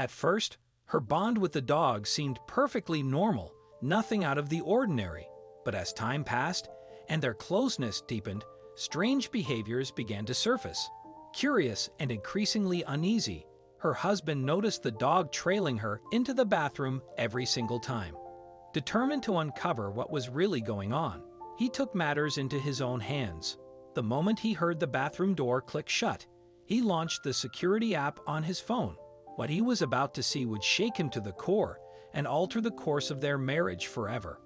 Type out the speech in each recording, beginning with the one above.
At first, her bond with the dog seemed perfectly normal, nothing out of the ordinary. But as time passed and their closeness deepened, strange behaviors began to surface. Curious and increasingly uneasy, her husband noticed the dog trailing her into the bathroom every single time. Determined to uncover what was really going on, he took matters into his own hands. The moment he heard the bathroom door click shut, he launched the security app on his phone. What he was about to see would shake him to the core and alter the course of their marriage forever.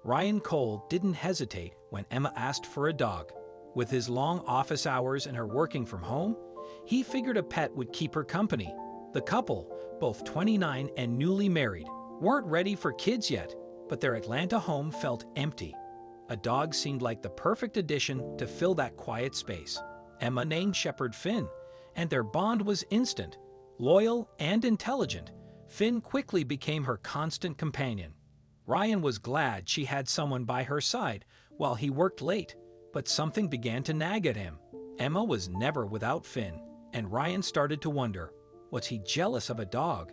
Ryan Cole didn't hesitate when Emma asked for a dog. With his long office hours and her working from home, he figured a pet would keep her company. The couple, both 29 and newly married, weren't ready for kids yet, but their Atlanta home felt empty. A dog seemed like the perfect addition to fill that quiet space. Emma named Shepherd Finn, and their bond was instant. Loyal and intelligent, Finn quickly became her constant companion. Ryan was glad she had someone by her side while he worked late, but something began to nag at him. Emma was never without Finn, and Ryan started to wonder, was he jealous of a dog?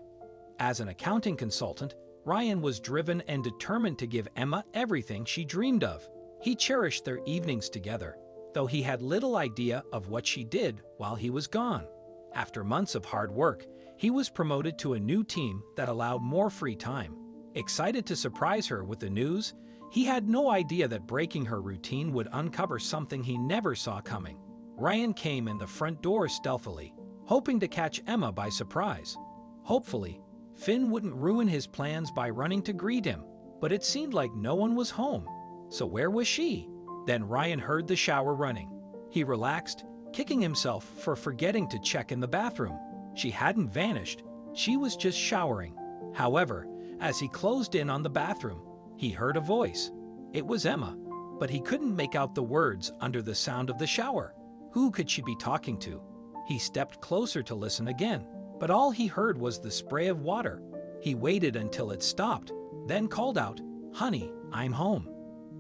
As an accounting consultant, Ryan was driven and determined to give Emma everything she dreamed of. He cherished their evenings together, though he had little idea of what she did while he was gone. After months of hard work, he was promoted to a new team that allowed more free time. Excited to surprise her with the news, he had no idea that breaking her routine would uncover something he never saw coming. Ryan came in the front door stealthily, hoping to catch Emma by surprise. Hopefully, Finn wouldn't ruin his plans by running to greet him, but it seemed like no one was home. So where was she? Then Ryan heard the shower running. He relaxed, kicking himself for forgetting to check in the bathroom. She hadn't vanished, she was just showering. However, as he closed in on the bathroom, he heard a voice. It was Emma, but he couldn't make out the words under the sound of the shower. Who could she be talking to? He stepped closer to listen again, but all he heard was the spray of water. He waited until it stopped, then called out, "Honey, I'm home."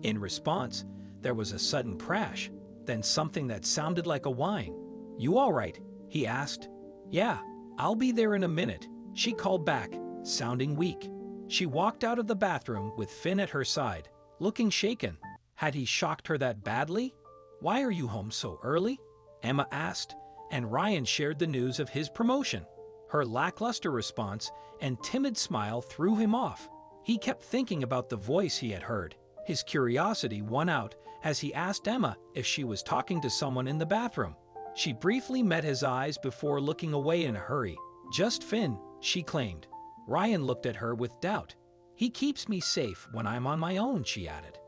In response, there was a sudden crash, then something that sounded like a whine. "You all right?" he asked. "Yeah, I'll be there in a minute," she called back, sounding weak. She walked out of the bathroom with Finn at her side, looking shaken. Had he shocked her that badly? "Why are you home so early?" Emma asked, and Ryan shared the news of his promotion. Her lackluster response and timid smile threw him off. He kept thinking about the voice he had heard. His curiosity won out as he asked Emma if she was talking to someone in the bathroom. She briefly met his eyes before looking away in a hurry. "Just Finn," she claimed. Ryan looked at her with doubt. "He keeps me safe when I'm on my own," she added.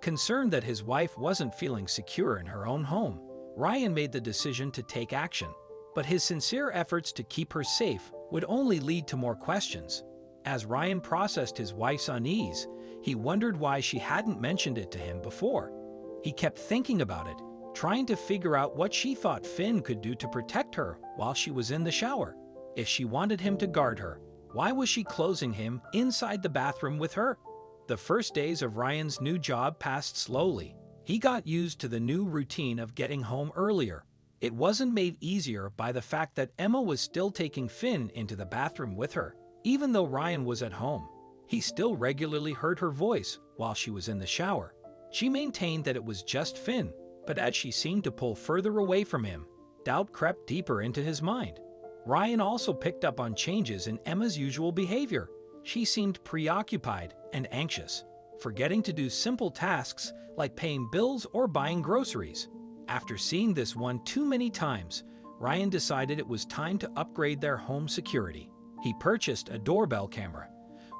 Concerned that his wife wasn't feeling secure in her own home, Ryan made the decision to take action. But his sincere efforts to keep her safe would only lead to more questions. As Ryan processed his wife's unease, he wondered why she hadn't mentioned it to him before. He kept thinking about it, trying to figure out what she thought Finn could do to protect her while she was in the shower. If she wanted him to guard her, why was she closing him inside the bathroom with her? The first days of Ryan's new job passed slowly. He got used to the new routine of getting home earlier. It wasn't made easier by the fact that Emma was still taking Finn into the bathroom with her. Even though Ryan was at home, he still regularly heard her voice while she was in the shower. She maintained that it was just Finn, but as she seemed to pull further away from him, doubt crept deeper into his mind. Ryan also picked up on changes in Emma's usual behavior. She seemed preoccupied and anxious, forgetting to do simple tasks like paying bills or buying groceries. After seeing this one too many times, Ryan decided it was time to upgrade their home security. He purchased a doorbell camera,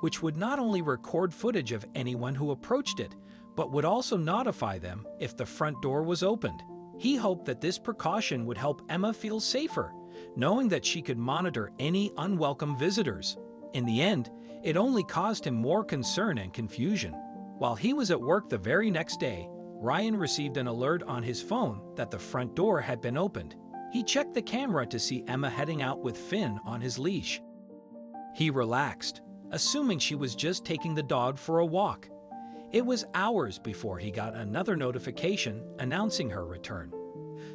which would not only record footage of anyone who approached it, but would also notify them if the front door was opened. He hoped that this precaution would help Emma feel safer, knowing that she could monitor any unwelcome visitors. In the end, it only caused him more concern and confusion. While he was at work the very next day, Ryan received an alert on his phone that the front door had been opened. He checked the camera to see Emma heading out with Finn on his leash. He relaxed, assuming she was just taking the dog for a walk. It was hours before he got another notification announcing her return.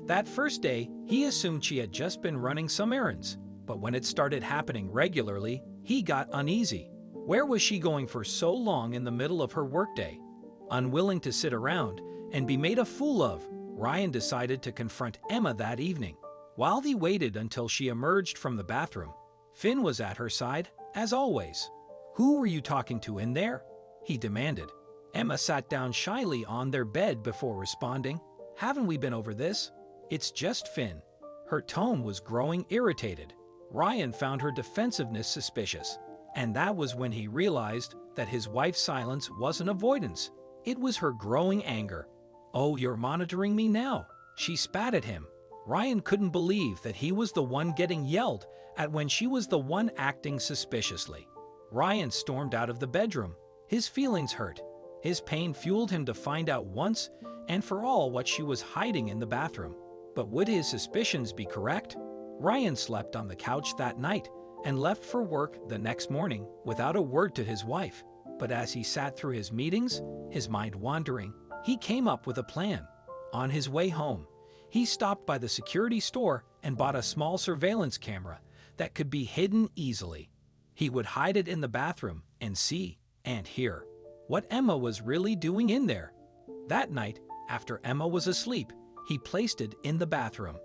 That first day, he assumed she had just been running some errands, but when it started happening regularly, he got uneasy. Where was she going for so long in the middle of her workday? Unwilling to sit around and be made a fool of, Ryan decided to confront Emma that evening. While he waited until she emerged from the bathroom, Finn was at her side, as always. "Who were you talking to in there?" he demanded. Emma sat down shyly on their bed before responding. "Haven't we been over this? It's just Finn." Her tone was growing irritated. Ryan found her defensiveness suspicious, and that was when he realized that his wife's silence wasn't avoidance. It was her growing anger. "Oh, you're monitoring me now?" She spat at him. Ryan couldn't believe that he was the one getting yelled at when she was the one acting suspiciously. Ryan stormed out of the bedroom. His feelings hurt. His pain fueled him to find out once and for all what she was hiding in the bathroom. But would his suspicions be correct? Ryan slept on the couch that night and left for work the next morning without a word to his wife. But as he sat through his meetings, his mind wandering, he came up with a plan. On his way home, he stopped by the security store and bought a small surveillance camera that could be hidden easily. He would hide it in the bathroom and see and hear what Emma was really doing in there. That night, after Emma was asleep, he placed it in the bathroom.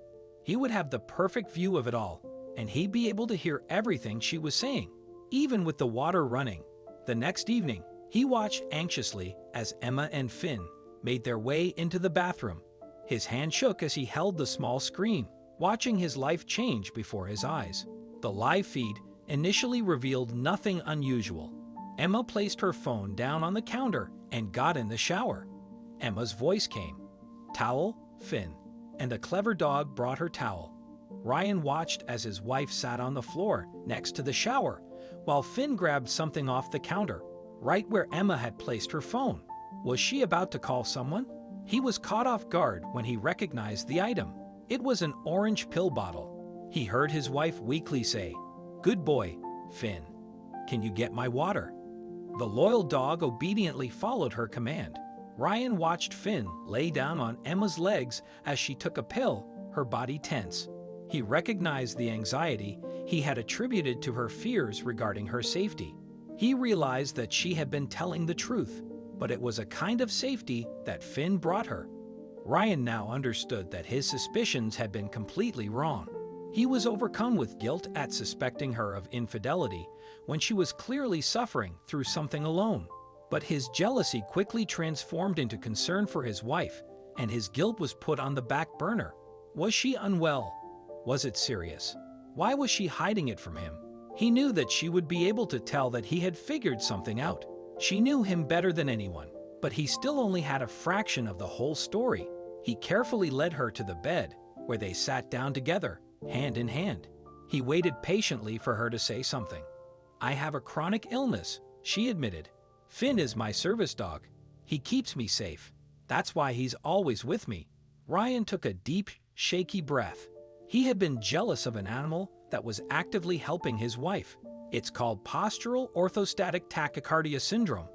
He would have the perfect view of it all, and he'd be able to hear everything she was saying, even with the water running. The next evening, he watched anxiously as Emma and Finn made their way into the bathroom. His hand shook as he held the small screen, watching his life change before his eyes. The live feed initially revealed nothing unusual. Emma placed her phone down on the counter and got in the shower. Emma's voice came. "Towel, Finn," and a clever dog brought her towel. Ryan watched as his wife sat on the floor next to the shower, while Finn grabbed something off the counter, right where Emma had placed her phone. Was she about to call someone? He was caught off guard when he recognized the item. It was an orange pill bottle. He heard his wife weakly say, "Good boy, Finn. Can you get my water?" The loyal dog obediently followed her command. Ryan watched Finn lay down on Emma's legs as she took a pill, her body tense. He recognized the anxiety he had attributed to her fears regarding her safety. He realized that she had been telling the truth, but it was a kind of safety that Finn brought her. Ryan now understood that his suspicions had been completely wrong. He was overcome with guilt at suspecting her of infidelity when she was clearly suffering through something alone. But his jealousy quickly transformed into concern for his wife, and his guilt was put on the back burner. Was she unwell? Was it serious? Why was she hiding it from him? He knew that she would be able to tell that he had figured something out. She knew him better than anyone, but he still only had a fraction of the whole story. He carefully led her to the bed, where they sat down together, hand in hand. He waited patiently for her to say something. "I have a chronic illness," she admitted. "Finn is my service dog. He keeps me safe. That's why he's always with me." Ryan took a deep, shaky breath. He had been jealous of an animal that was actively helping his wife. It's called postural orthostatic tachycardia syndrome.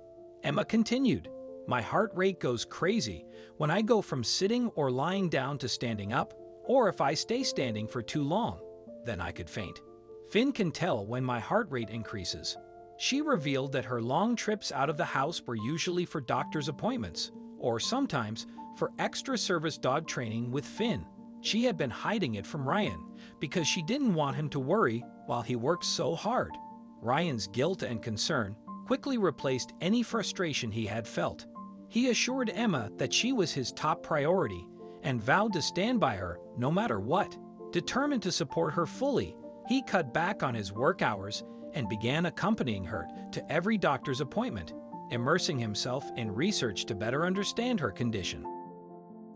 Emma continued, "My heart rate goes crazy when I go from sitting or lying down to standing up, or if I stay standing for too long, then I could faint. Finn can tell when my heart rate increases." She revealed that her long trips out of the house were usually for doctor's appointments, or sometimes for extra service dog training with Finn. She had been hiding it from Ryan because she didn't want him to worry while he worked so hard. Ryan's guilt and concern quickly replaced any frustration he had felt. He assured Emma that she was his top priority and vowed to stand by her no matter what. Determined to support her fully, he cut back on his work hours and began accompanying her to every doctor's appointment, immersing himself in research to better understand her condition.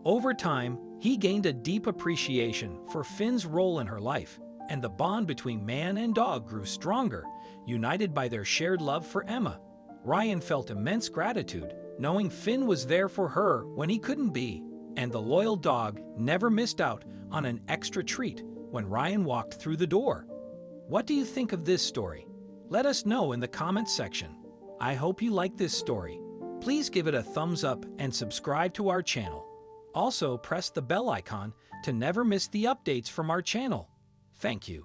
Over time, he gained a deep appreciation for Finn's role in her life, and the bond between man and dog grew stronger, united by their shared love for Emma. Ryan felt immense gratitude, knowing Finn was there for her when he couldn't be, and the loyal dog never missed out on an extra treat when Ryan walked through the door. What do you think of this story? Let us know in the comments section. I hope you like this story. Please give it a thumbs up and subscribe to our channel. Also, press the bell icon to never miss the updates from our channel. Thank you.